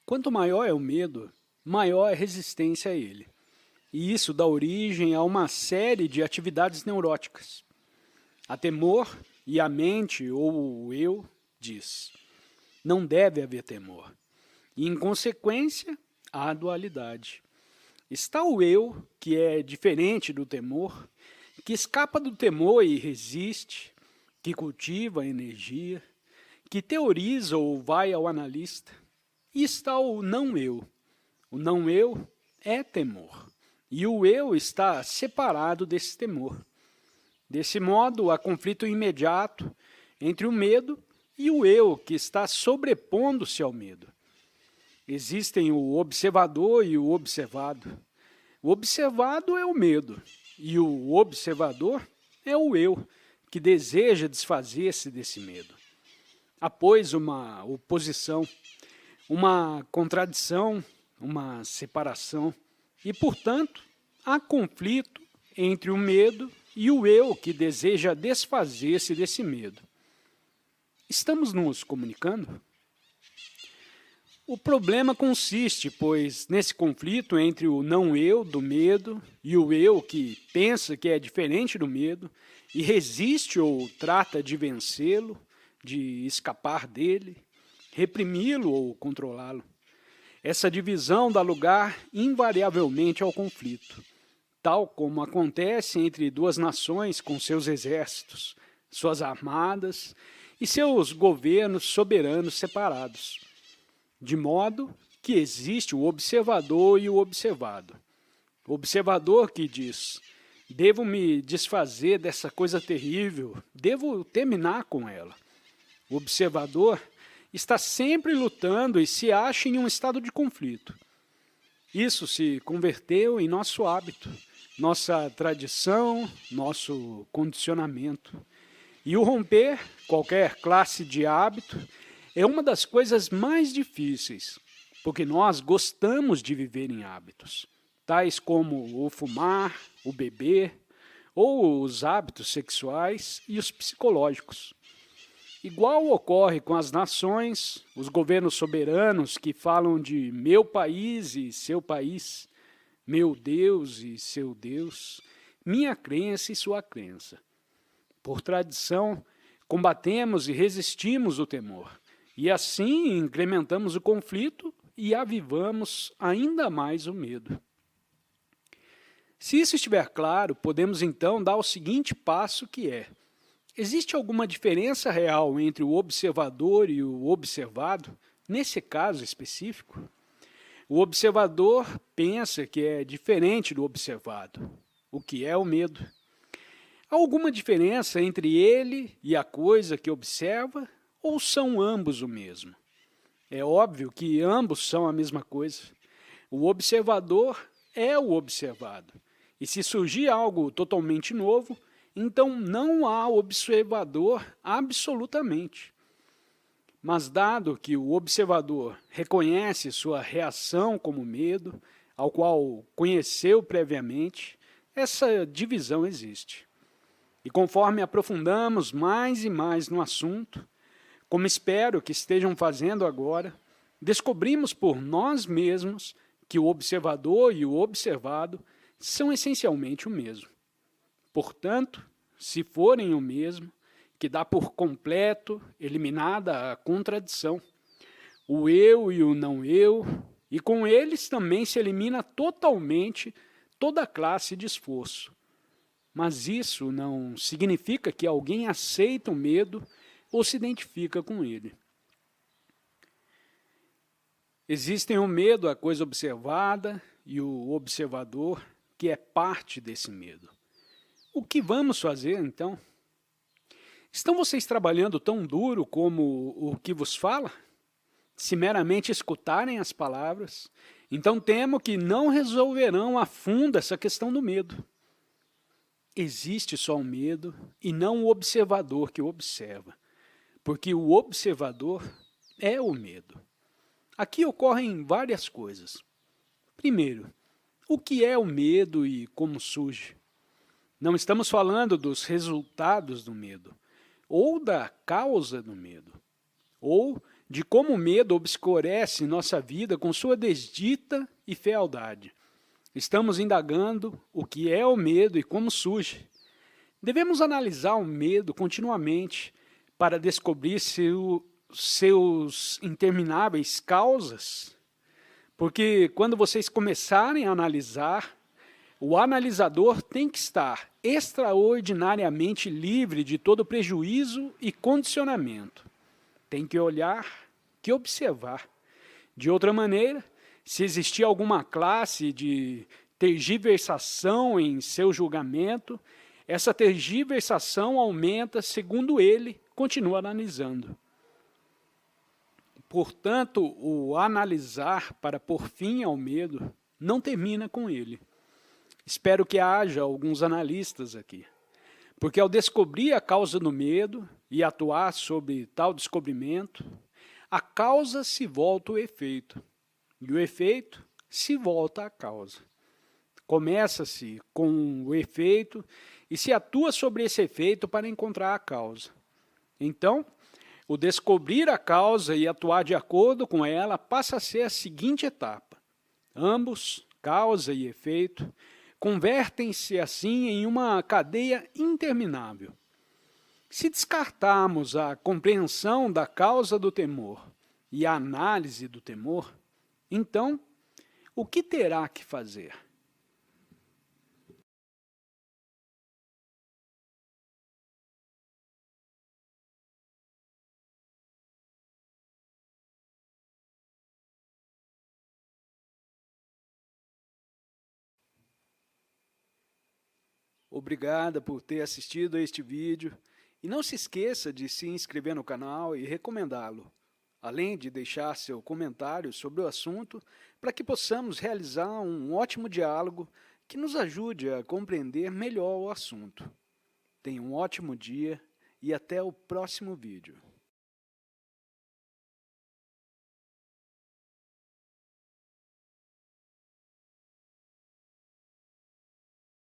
Quanto maior é o medo, maior é a resistência a ele. E isso dá origem a uma série de atividades neuróticas. Há temor e a mente, ou o eu, diz: não deve haver temor. E, em consequência, há dualidade. Está o eu, que é diferente do temor, que escapa do temor e resiste, que cultiva a energia, que teoriza ou vai ao analista. E está o não eu. O não eu é temor. E o eu está separado desse temor. Desse modo, há conflito imediato entre o medo e o eu, que está sobrepondo-se ao medo. Existem o observador e o observado. O observado é o medo, e o observador é o eu, que deseja desfazer-se desse medo. Há, pois, uma oposição, uma contradição, uma separação, e, portanto, há conflito entre o medo e o eu, que deseja desfazer-se desse medo. Estamos nos comunicando? O problema consiste, pois, nesse conflito entre o não-eu do medo e o eu que pensa que é diferente do medo e resiste ou trata de vencê-lo, de escapar dele, reprimi-lo ou controlá-lo. Essa divisão dá lugar invariavelmente ao conflito, tal como acontece entre duas nações com seus exércitos, suas armadas e seus governos soberanos separados. De modo que existe o observador e o observado. O observador que diz: devo me desfazer dessa coisa terrível, devo terminar com ela. O observador está sempre lutando e se acha em um estado de conflito. Isso se converteu em nosso hábito, nossa tradição, nosso condicionamento. E o romper qualquer classe de hábito é uma das coisas mais difíceis, porque nós gostamos de viver em hábitos, tais como o fumar, o beber, ou os hábitos sexuais e os psicológicos. Igual ocorre com as nações, os governos soberanos que falam de meu país e seu país, meu Deus e seu Deus, minha crença e sua crença. Por tradição, combatemos e resistimos o temor, e assim incrementamos o conflito e avivamos ainda mais o medo. Se isso estiver claro, podemos então dar o seguinte passo que é: existe alguma diferença real entre o observador e o observado, nesse caso específico? O observador pensa que é diferente do observado, o que é o medo. Há alguma diferença entre ele e a coisa que observa, ou são ambos o mesmo? É óbvio que ambos são a mesma coisa. O observador é o observado. E se surgir algo totalmente novo, então não há observador absolutamente. Mas dado que o observador reconhece sua reação como medo, ao qual conheceu previamente, essa divisão existe. E conforme aprofundamos mais e mais no assunto, como espero que estejam fazendo agora, descobrimos por nós mesmos que o observador e o observado são essencialmente o mesmo. Portanto, se forem o mesmo, que dá por completo eliminada a contradição, o eu e o não eu, e com eles também se elimina totalmente toda classe de esforço. Mas isso não significa que alguém aceita o medo ou se identifica com ele. Existem o medo à coisa observada e o observador, que é parte desse medo. O que vamos fazer, então? Estão vocês trabalhando tão duro como o que vos fala? Se meramente escutarem as palavras, então temo que não resolverão a fundo essa questão do medo. Existe só o medo e não o observador que o observa, porque o observador é o medo. Aqui ocorrem várias coisas. Primeiro, o que é o medo e como surge? Não estamos falando dos resultados do medo, ou da causa do medo, ou de como o medo obscurece nossa vida com sua desdita e fealdade. Estamos indagando o que é o medo e como surge. Devemos analisar o medo continuamente para descobrir seus intermináveis causas, porque quando vocês começarem a analisar, o analisador tem que estar extraordinariamente livre de todo prejuízo e condicionamento. Tem que olhar, que observar. De outra maneira, se existir alguma classe de tergiversação em seu julgamento, essa tergiversação aumenta segundo ele continua analisando. Portanto, o analisar para pôr fim ao medo não termina com ele. Espero que haja alguns analistas aqui, porque ao descobrir a causa do medo e atuar sobre tal descobrimento, a causa se volta ao efeito, e o efeito se volta à causa. Começa-se com o efeito e se atua sobre esse efeito para encontrar a causa. Então, o descobrir a causa e atuar de acordo com ela passa a ser a seguinte etapa. Ambos, causa e efeito, convertem-se assim em uma cadeia interminável. Se descartarmos a compreensão da causa do temor e a análise do temor, então, o que terá que fazer? Obrigada por ter assistido a este vídeo e não se esqueça de se inscrever no canal e recomendá-lo, além de deixar seu comentário sobre o assunto para que possamos realizar um ótimo diálogo que nos ajude a compreender melhor o assunto. Tenha um ótimo dia e até o próximo vídeo.